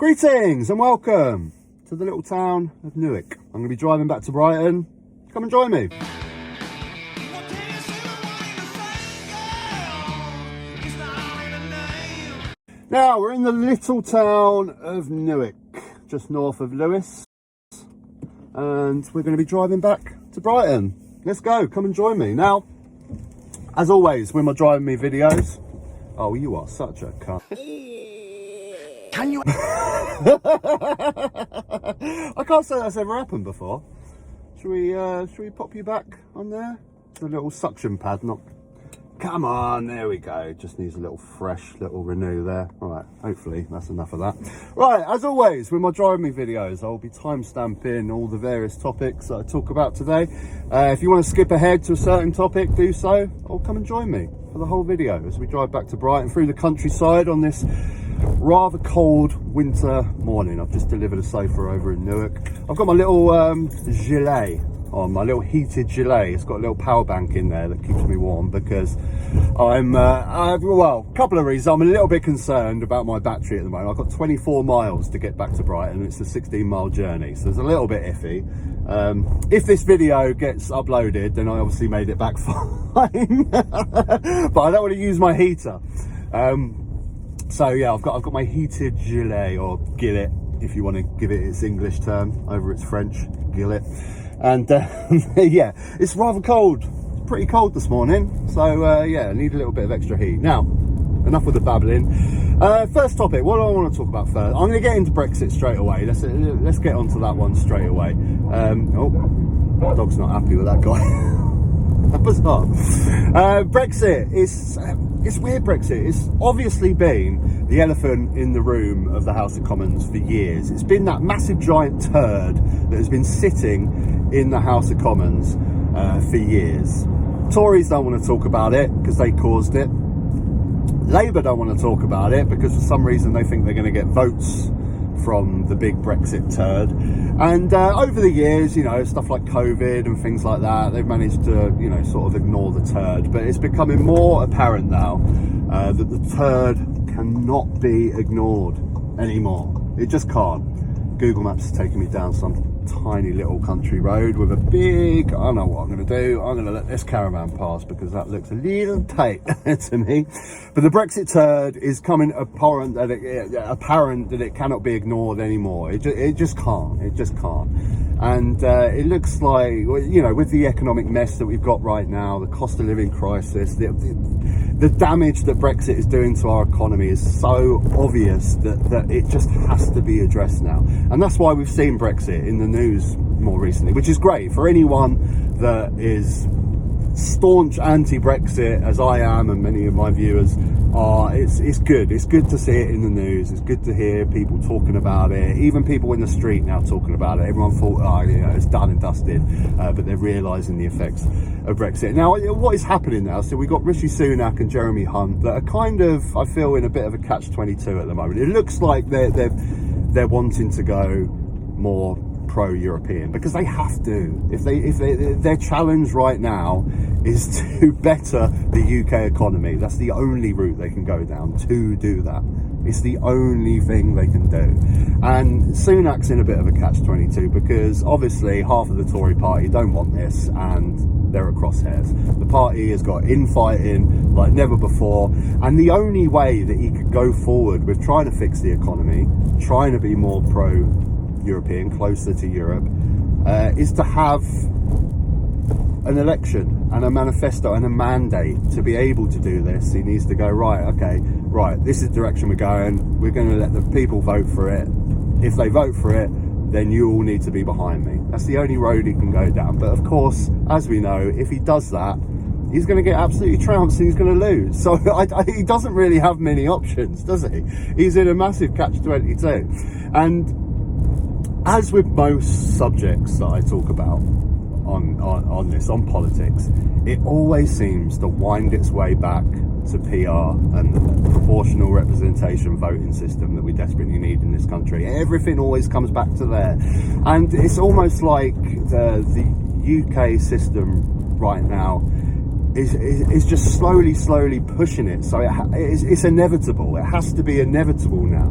Greetings and welcome to the little town of Newick. I'm going to be driving back to Brighton. Come and join me. Now we're in the little town of Newick, just north of Lewes, and we're going to be driving back to Brighton. Let's go, come and join me. Now, as always, with my driving me videos, oh, you are such a cunt. Can you? I can't say that's ever happened before. Should we pop you back on there? It's a little suction pad, not. Come on, there we go. Just needs a little fresh little renew there. All right, hopefully that's enough of that. Right, as always, with my driving me videos, I'll be time-stamping all the various topics that I talk about today. If you want to skip ahead to a certain topic, do so, or come and join me for the whole video as we drive back to Brighton through the countryside on this rather cold winter morning. I've just delivered a sofa over in Newick. I've got my little gilet on, my little heated gilet. It's got a little power bank in there that keeps me warm because well, a couple of reasons. I'm a little bit concerned about my battery at the moment. I've got 24 miles to get back to Brighton. It's a 16-mile journey, so it's a little bit iffy. If this video gets uploaded, then I obviously made it back fine. But I don't want to use my heater. So yeah, I've got my heated gilet, or gillet, if you want to give it its English term over its French, gillet. And yeah, it's rather cold. It's pretty cold this morning. So yeah, I need a little bit of extra heat. Now, enough with the babbling. First topic, what do I want to talk about first? I'm going to get into Brexit straight away. Let's get onto that one straight away. Oh, my dog's not happy with that guy. Bizarre. Brexit is it's weird. Brexit, it's obviously been the elephant in the room of the House of Commons for years. It's been that massive giant turd that has been sitting in the House of Commons for years. Tories don't want to talk about it because they caused it. Labour don't want to talk about it because for some reason they think they're going to get votes from the big Brexit turd. And over the years, you know, stuff like COVID and things like that, they've managed to, you know, sort of ignore the turd. But it's becoming more apparent now that the turd cannot be ignored anymore. It just can't. Google Maps is taking me down some tiny little country road with a big, I know what I'm going to do. I'm going to let this caravan pass because that looks a little tight to me. But the Brexit turd is coming apparent that it cannot be ignored anymore. It just can't. It just can't. And it looks like, you know, with the economic mess that we've got right now, the cost of living crisis, the damage that Brexit is doing to our economy is so obvious that it just has to be addressed now. And that's why we've seen Brexit in the news more recently, which is great for anyone that is staunch anti-Brexit, as I am and many of my viewers are. It's good. It's good to see it in the news. It's good to hear people talking about it. Even people in the street now talking about it. Everyone thought, oh, you know, it's done and dusted, but they're realising the effects of Brexit. Now, what is happening now? So we've got Rishi Sunak and Jeremy Hunt that are kind of, I feel, in a bit of a catch-22 at the moment. It looks like they're wanting to go more pro-European because they have to. If their challenge right now is to better the UK economy, that's the only route they can go down to do that. It's the only thing they can do. And Sunak's in a bit of a catch-22 because obviously half of the Tory party don't want this and they're at crosshairs. The party has got infighting like never before, and the only way that he could go forward with trying to fix the economy, trying to be more pro-European, closer to Europe, is to have an election and a manifesto and a mandate to be able to do this. He needs to go, right, this is the direction we're going. We're going to let the people vote for it. If they vote for it, then you all need to be behind me. That's the only road he can go down. But of course, as we know, if he does that, he's going to get absolutely trounced and he's going to lose. So he doesn't really have many options, does he? He's in a massive catch-22. And as with most subjects that I talk about on politics, it always seems to wind its way back to PR and the proportional representation voting system that we desperately need in this country. Everything always comes back to there. And it's almost like the UK system right now is just slowly pushing it. So it's inevitable. It has to be inevitable now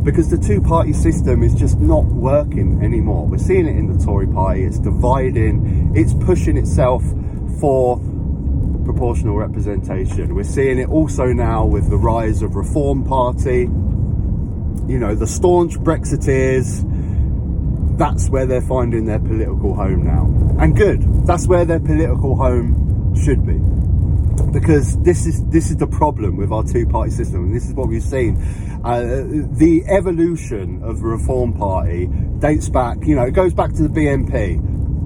because the two-party system is just not working anymore. We're seeing it in the Tory party. It's dividing, it's pushing itself for proportional representation. We're seeing it also now with the rise of Reform Party, you know, the staunch Brexiteers. That's where they're finding their political home now, and good. That's where their political home should be, because this is the problem with our two-party system, and this is what we've seen. The evolution of the Reform Party dates back, you know, it goes back to the BNP.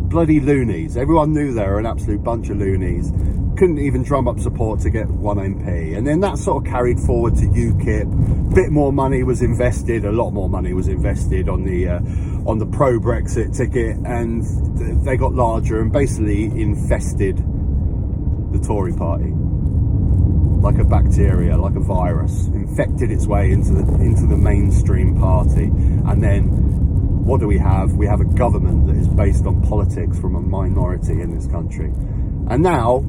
Bloody loonies. Everyone knew they were an absolute bunch of loonies. Couldn't even drum up support to get one MP. And then that sort of carried forward to UKIP. Bit more money was invested, a lot more money was invested on the pro-Brexit ticket, and they got larger and basically infested the Tory party like a bacteria, like a virus, infected its way into the mainstream party. And then what do we have? We have a government that is based on politics from a minority in this country. And now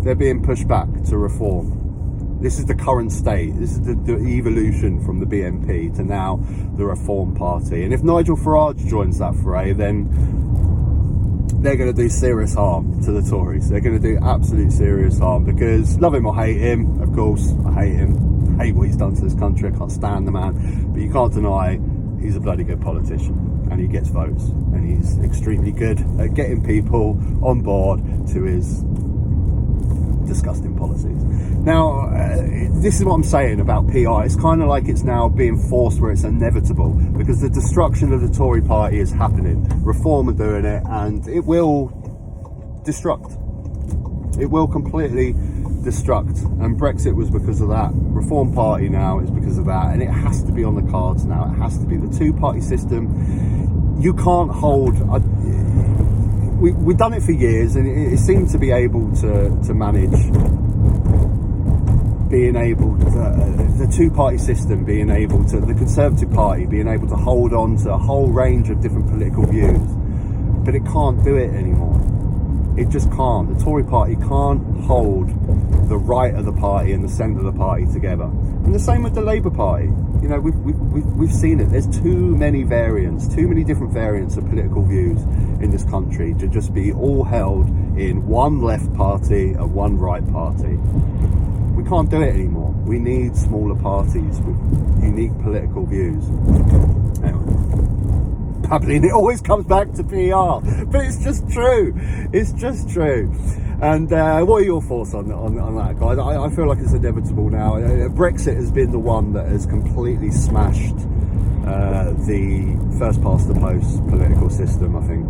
they're being pushed back to reform. This is the current state. This is the evolution from the BNP to now the Reform Party. And if Nigel Farage joins that fray, then they're going to do serious harm to the Tories. They're going to do absolute serious harm, because love him or hate him, of course, I hate him. I hate what he's done to this country. I can't stand the man. But you can't deny he's a bloody good politician, and he gets votes, and he's extremely good at getting people on board to his disgusting policies. Now, this is what I'm saying about PR. It's kind of like it's now being forced where it's inevitable, because the destruction of the Tory party is happening. Reform are doing it, and it will destruct. It will completely destruct. And Brexit was because of that. Reform Party now is because of that, and it has to be on the cards now. It has to be. The two-party system, you can't hold... We've done it for years, and it seemed to be able to manage being able to, the two-party system being able to, the Conservative Party being able to hold on to a whole range of different political views, but it can't do it anymore. It just can't. The Tory party can't hold the right of the party and the centre of the party together. And the same with the Labour Party. You know, we've seen it. There's too many variants, too many different variants of political views in this country to just be all held in one left party and one right party. We can't do it anymore. We need smaller parties with unique political views. Anyway. Babbling, it always comes back to PR, but it's just true. It's just true. And what are your thoughts on that, guys? I feel like it's inevitable now. Brexit has been the one that has completely smashed the first past the post political system, I think.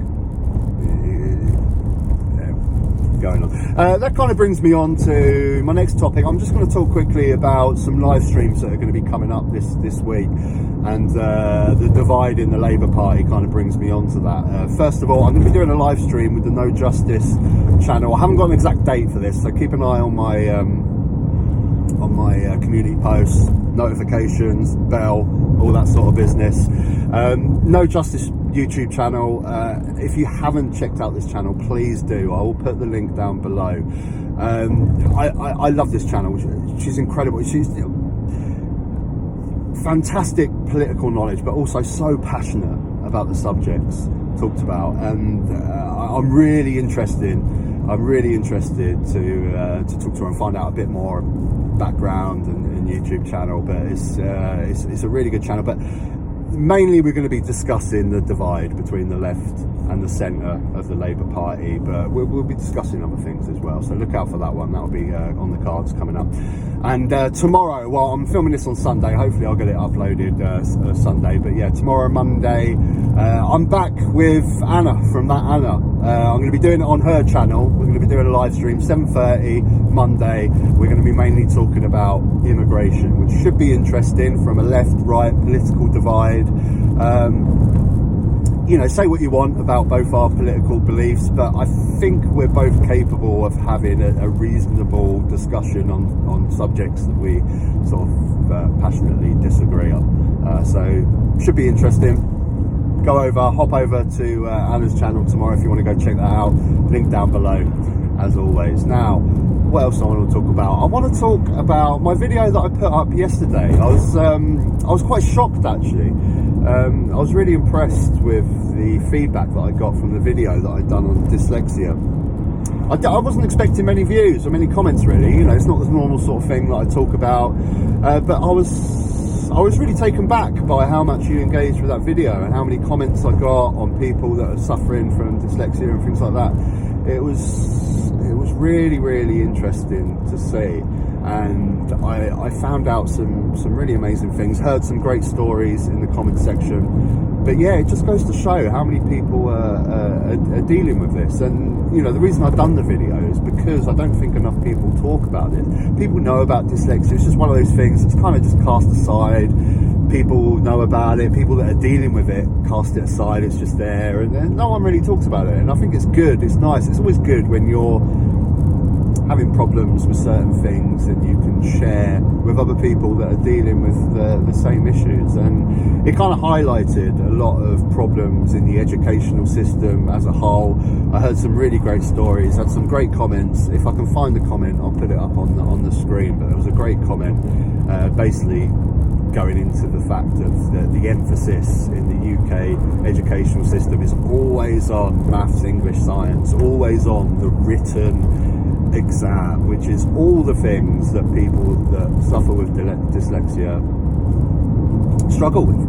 Going on. That kind of brings me on to my next topic. I'm just going to talk quickly about some live streams that are going to be coming up this week, and the divide in the Labour Party kind of brings me on to that. First of all, I'm going to be doing a live stream with the No Justice channel. I haven't got an exact date for this, so keep an eye on my community posts, notifications, bell, all that sort of business. No Justice YouTube channel. If you haven't checked out this channel, please do. I will put the link down below. I love this channel. She's incredible. She's fantastic political knowledge, but also so passionate about the subjects talked about, and I'm really interested to talk to her and find out a bit more background and YouTube channel. But it's a really good channel. But mainly we're going to be discussing the divide between the left and the centre of the Labour Party, but we'll be discussing other things as well, so look out for that one. That'll be on the cards coming up. And tomorrow, well, I'm filming this on Sunday, hopefully I'll get it uploaded Sunday, but yeah, tomorrow, Monday, I'm back with Anna from ThatAnna. I'm going to be doing it on her channel. We're going to be doing a live stream 7:30 Monday. We're going to be mainly talking about immigration, which should be interesting, from a left-right political divide. You know, say what you want about both our political beliefs, but I think we're both capable of having a reasonable discussion on subjects that we sort of passionately disagree on. So should be interesting. Hop over to Anna's channel tomorrow if you want to go check that out. Link down below, as always. Now, what else I want to talk about? I want to talk about my video that I put up yesterday. I was quite shocked, actually. I was really impressed with the feedback that I got from the video that I'd done on dyslexia. I wasn't expecting many views or many comments, really. You know, it's not the normal sort of thing that I talk about. But I was really taken back by how much you engaged with that video and how many comments I got on people that are suffering from dyslexia and things like that. It was really, really interesting to see, and I found out some really amazing things, heard some great stories in the comment section. But yeah, it just goes to show how many people are dealing with this. And you know, the reason I've done the video is because I don't think enough people talk about it. People know about dyslexia. It's just one of those things that's kind of just cast aside. People know about it. People that are dealing with it cast it aside. It's just there, and no one really talks about it. And I think it's good. It's nice. It's always good when you're having problems with certain things and you can share with other people that are dealing with the same issues. And it kind of highlighted a lot of problems in the educational system as a whole. I heard some really great stories, had some great comments. If I can find the comment, I'll put it up on the screen. But there was a great comment basically going into the fact of the emphasis in the UK educational system is always on maths, English, science, always on the written exam, which is all the things that people that suffer with dyslexia struggle with.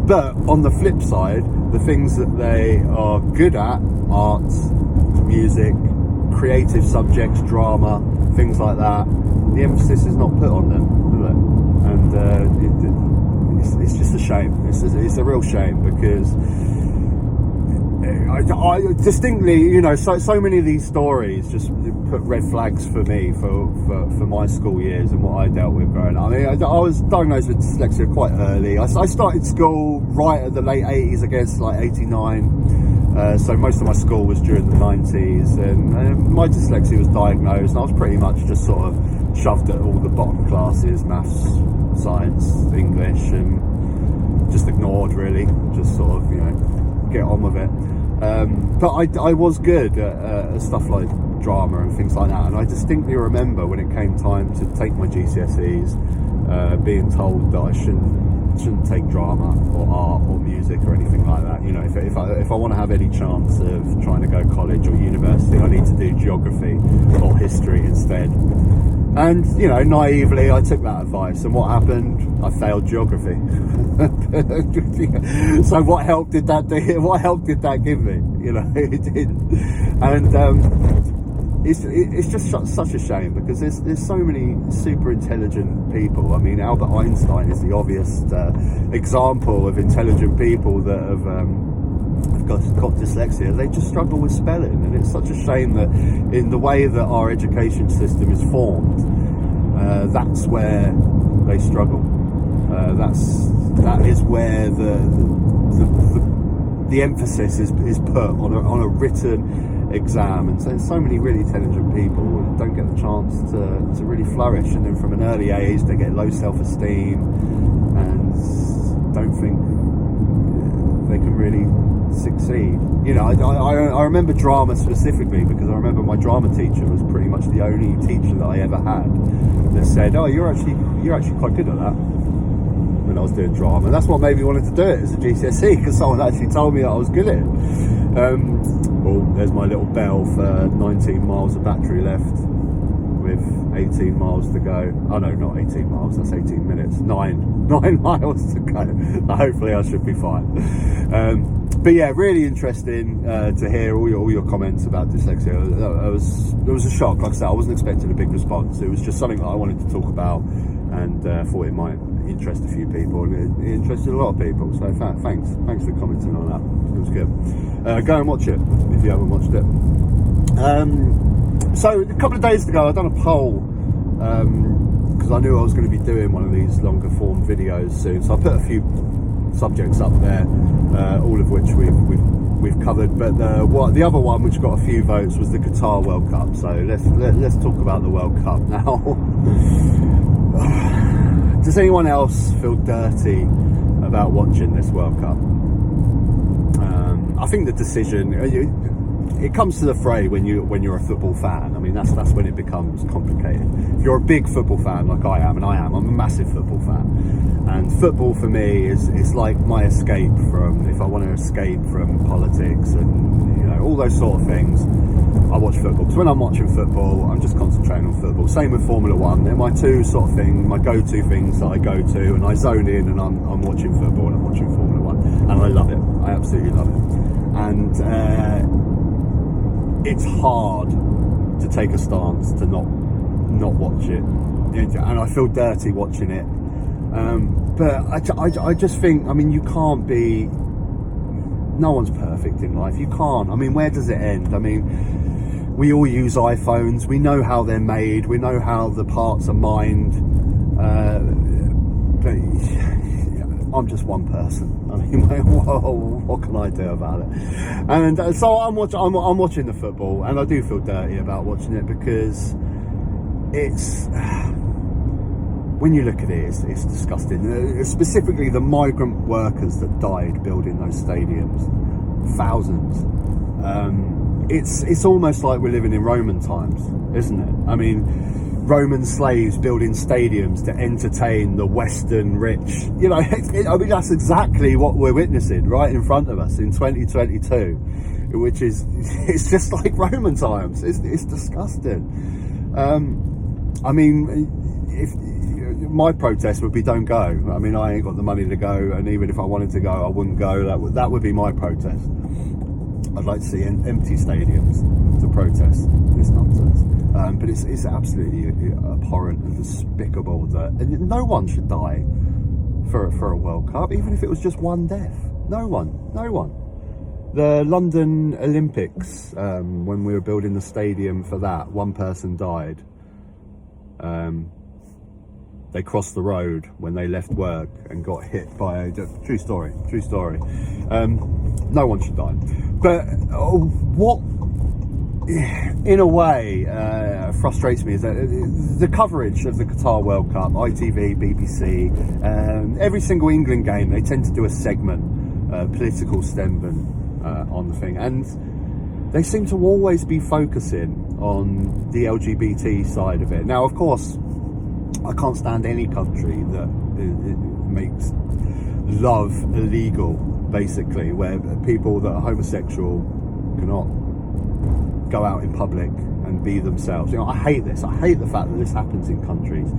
But on the flip side, the things that they are good at, art, music, creative subjects, drama, things like that, the emphasis is not put on them, is it? And it's just a shame. It's a real shame, because I distinctly, you know, so many of these stories just put red flags for me for my school years and what I dealt with growing up. I mean, I was diagnosed with dyslexia quite early. I started school right at the late 80s, I guess, like 89. So most of my school was during the 90s, and my dyslexia was diagnosed, and I was pretty much just sort of shoved at all the bottom classes, maths, science, English, and just ignored, really. Just sort of, you know, get on with it. But I was good at stuff like drama and things like that, and I distinctly remember when it came time to take my GCSEs, being told that I shouldn't take drama or art or music or anything like that. You know, if I want to have any chance of trying to go college or university, I need to do geography or history instead. And you know, naively, I took that advice, and what happened? I failed geography. So what help did that do? What help did that give me? You know, it didn't. And it's just such a shame, because there's so many super intelligent people. I mean, Albert Einstein is the obvious example of intelligent people that have got dyslexia. They just struggle with spelling, and it's such a shame that in the way that our education system is formed, that's where they struggle. That is where the emphasis is put on a written exam, and so many really intelligent people don't get the chance to really flourish, and then from an early age they get low self-esteem and don't think they can really succeed. You know, I remember drama specifically, because I remember my drama teacher was pretty much the only teacher that I ever had that said, "Oh, you're actually quite good at that," when I was doing drama. And that's what made me wanted to do it as a GCSE, because someone actually told me that I was good at it. Well, there's my little bell for 19 miles of battery left with 18 miles to go. Oh no, not 18 miles, that's 18 minutes. 9 miles to go. Hopefully I should be fine. But yeah, really interesting to hear all your comments about dyslexia. It was a shock. Like I said, I wasn't expecting a big response. It was just something that I wanted to talk about, and thought it might interest a few people, and it interested a lot of people. So thanks for commenting on that. It was good. Go and watch it if you haven't watched it. So a couple of days ago, I done a poll, because I knew I was going to be doing one of these longer form videos soon. So I put a few subjects up there, all of which we've covered. But the other one, which got a few votes, was the Qatar World Cup. So let's talk about the World Cup now. Does anyone else feel dirty about watching this World Cup? I think the decision, it comes to the fray when you're a football fan. I mean, that's when it becomes complicated. If you're a big football fan like I am, I'm a massive football fan, and football for me is like my escape from, if I want to escape from politics and, you know, all those sort of things, I watch football. Because when I'm watching football, I'm just concentrating on football. Same with Formula One. They're my two sort of thing, my go-to things that I go to, and I zone in and I'm watching football and I'm watching Formula One, and I love it. I absolutely love it. And it's hard to take a stance to not watch it, and I feel dirty watching it. But I just think, I mean, you can't be. No one's perfect in life. You can't. I mean, where does it end? I mean, we all use iPhones. We know how they're made. We know how the parts are mined. But I'm just one person. I mean, what can I do about it? And so I'm watching the football, and I do feel dirty about watching it, because it's, when you look at it, it's disgusting. Specifically, the migrant workers that died building those stadiums, thousands. It's almost like we're living in Roman times, isn't it? I mean, Roman slaves building stadiums to entertain the Western rich. You know, I mean, that's exactly what we're witnessing right in front of us in 2022, which is, it's just like Roman times. It's disgusting. I mean, if my protest would be, don't go. I mean, I ain't got the money to go, and even if I wanted to go, I wouldn't go. That would be my protest. I'd like to see empty stadiums to protest this nonsense. But it's absolutely abhorrent and despicable that no one should die for a World Cup, even if it was just one death. No one. The London Olympics, when we were building the stadium for that, one person died. They crossed the road when they left work and got hit by a true story. No one should die. But what, in a way, frustrates me is that the coverage of the Qatar World Cup, ITV, BBC, every single England game, they tend to do a segment, political segment on the thing, and they seem to always be focusing on the LGBT side of it. Now, of course, I can't stand any country that makes love illegal, basically, where people that are homosexual cannot go out in public and be themselves. You know, I hate this. I hate the fact that this happens in countries.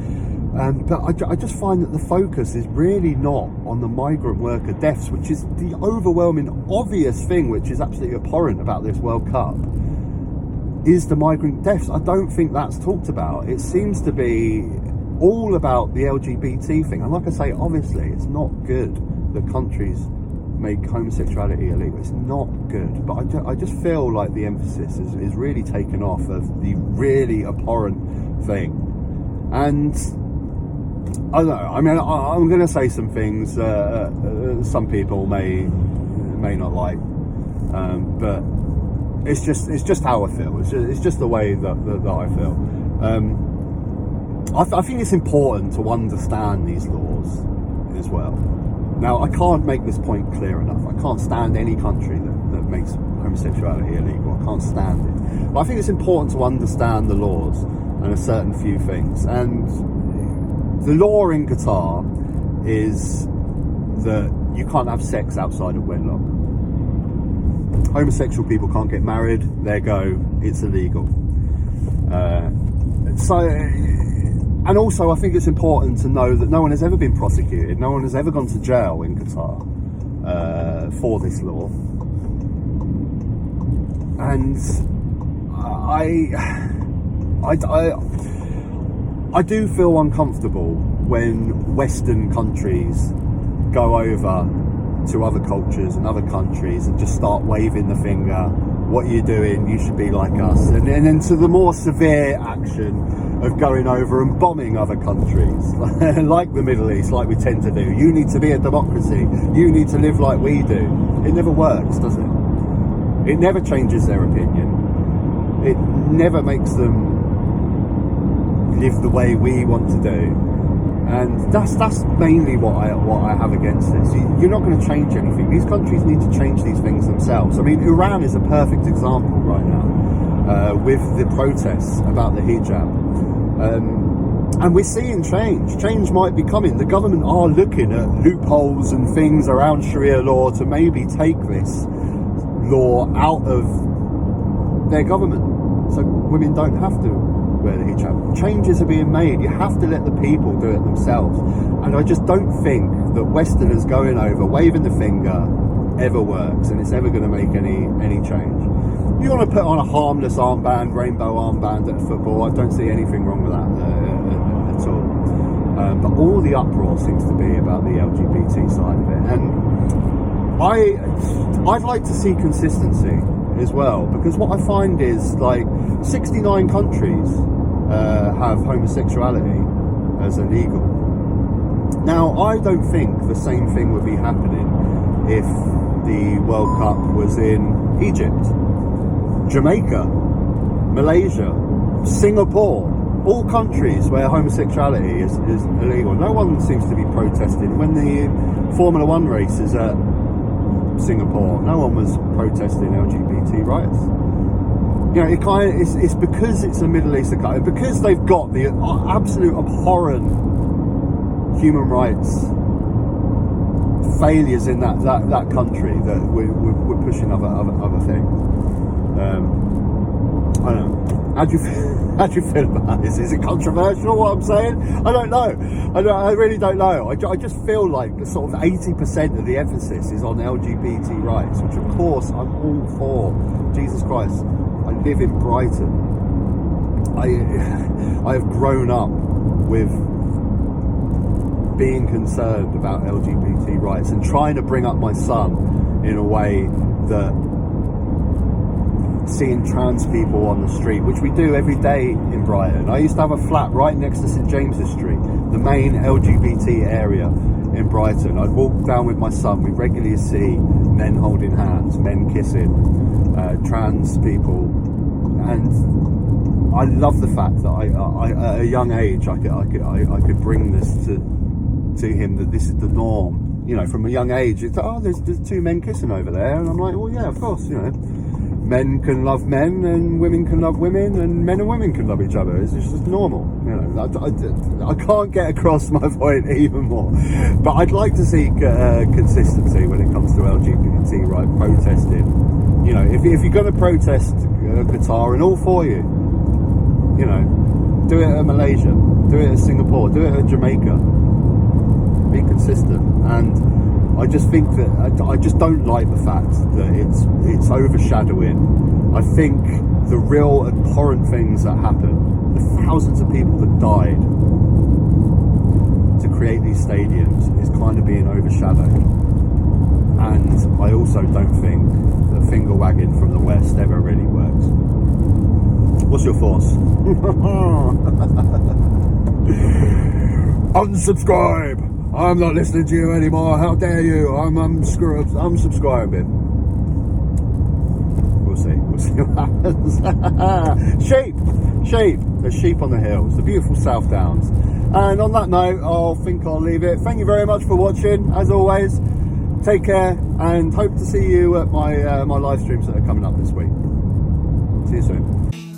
But I just find that the focus is really not on the migrant worker deaths, which is the overwhelming, obvious thing, which is absolutely abhorrent about this World Cup, is the migrant deaths. I don't think that's talked about. It seems to be all about the LGBT thing. And like I say, obviously, it's not good that countries make homosexuality illegal. It's not good. But I just feel like the emphasis is really taken off of the really abhorrent thing. And I don't know. I mean, I'm going to say some things some people may not like, but it's just how I feel. It's just the way that I feel. I think it's important to understand these laws as well. Now, I can't make this point clear enough. I can't stand any country that makes homosexuality illegal. I can't stand it. But I think it's important to understand the laws and a certain few things. And the law in Qatar is that you can't have sex outside of wedlock. Homosexual people can't get married. There go. It's illegal. And also, I think it's important to know that no one has ever been prosecuted. No one has ever gone to jail in Qatar for this law. And I do feel uncomfortable when Western countries go over to other cultures and other countries and just start waving the finger. What are you doing? You should be like us. And then to the more severe action of going over and bombing other countries, like the Middle East, like we tend to do. You need to be a democracy. You need to live like we do. It never works, does it? It never changes their opinion. It never makes them live the way we want to do. And that's mainly what I have against this. You're not going to change anything. These countries need to change these things themselves. I mean, Iran is a perfect example right now with the protests about the hijab. And we're seeing change. Change might be coming. The government are looking at loopholes and things around Sharia law to maybe take this law out of their government, so women don't have to wear the hijab. Changes are being made. You have to let the people do it themselves. And I just don't think that Westerners going over, waving the finger, ever works, and it's ever going to make any change. You want to put on a harmless armband, rainbow armband at football, I don't see anything wrong with that at all. But all the uproar seems to be about the LGBT side of it. And I'd like to see consistency as well, because what I find is, like, 69 countries have homosexuality as illegal. Now, I don't think the same thing would be happening if the World Cup was in Egypt, Jamaica, Malaysia, Singapore, all countries where homosexuality is illegal. No one seems to be protesting. When the Formula One race is at Singapore, no one was protesting LGBT rights. You know, it's because it's a Middle Eastern country, because they've got the absolute abhorrent human rights failures in that country that we're pushing other things. I don't know. How do you feel about this? Is it controversial what I'm saying? I don't know. I really don't know. I just feel like sort of 80% of the emphasis is on LGBT rights, which of course I'm all for. Jesus Christ. I live in Brighton. I have grown up with being concerned about LGBT rights and trying to bring up my son in a way that seeing trans people on the street, which we do every day in Brighton. I used to have a flat right next to St James's Street, the main LGBT area in Brighton. I'd walk down with my son. We regularly see men holding hands, men kissing, trans people, and I love the fact that I at a young age I could bring this to him, that this is the norm. You know, from a young age, it's there's two men kissing over there, and I'm like, well, yeah, of course, you know. Men can love men, and women can love women, and men and women can love each other. It's just normal, you know. I can't get across my point even more, but I'd like to see consistency when it comes to LGBT right protesting. You know, if you're going to protest Qatar, and all for you, you know, do it at Malaysia, do it at Singapore, do it at Jamaica. Be consistent. And I just think that I just don't like the fact that it's overshadowing. I think the real abhorrent things that happen, the thousands of people that died to create these stadiums, is kind of being overshadowed. And I also don't think that finger wagging from the West ever really works. What's your thoughts? Unsubscribe! I'm not listening to you anymore. How dare you? I'm unsubscribing. We'll see what happens. Sheep. There's sheep on the hills. The beautiful South Downs. And on that note, I'll leave it. Thank you very much for watching. As always, take care, and hope to see you at my live streams that are coming up this week. See you soon.